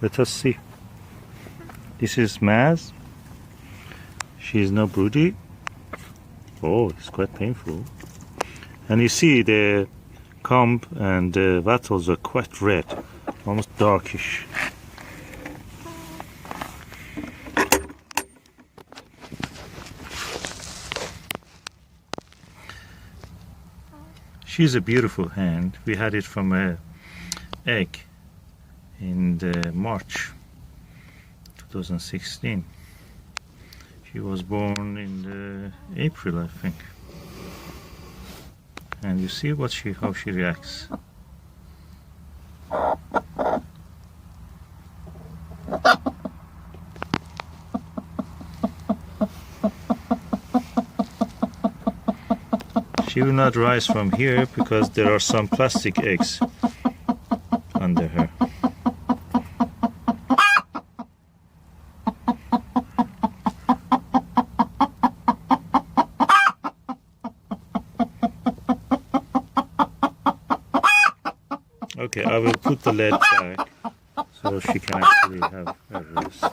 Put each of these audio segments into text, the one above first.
Let us see. This is Maz. She is now Broody. Oh, it's quite painful. And you see the comb and the wattles are quite red, almost darkish. She's a beautiful hen. We had it from an egg in March 2016. She was born in April, I think. And you see how she reacts. She will not rise from here because there are some plastic eggs under her. Okay, I will put the lead back so she can actually have a rest.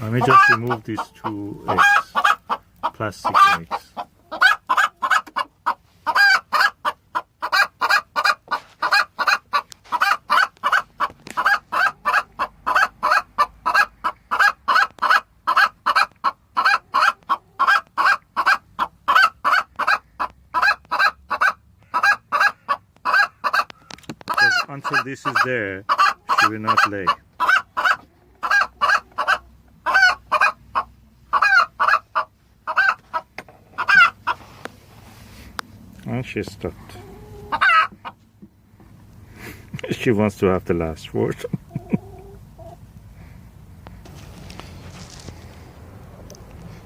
Let me just remove these 2 eggs, plastic eggs. Until this is there, she will not lay. And she stopped. She wants to have the last word.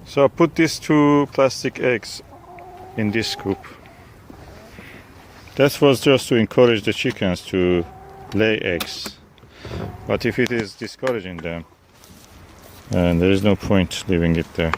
So I put these 2 plastic eggs in this scoop. That was just to encourage the chickens to lay eggs. But if it is discouraging them, and there is no point leaving it there.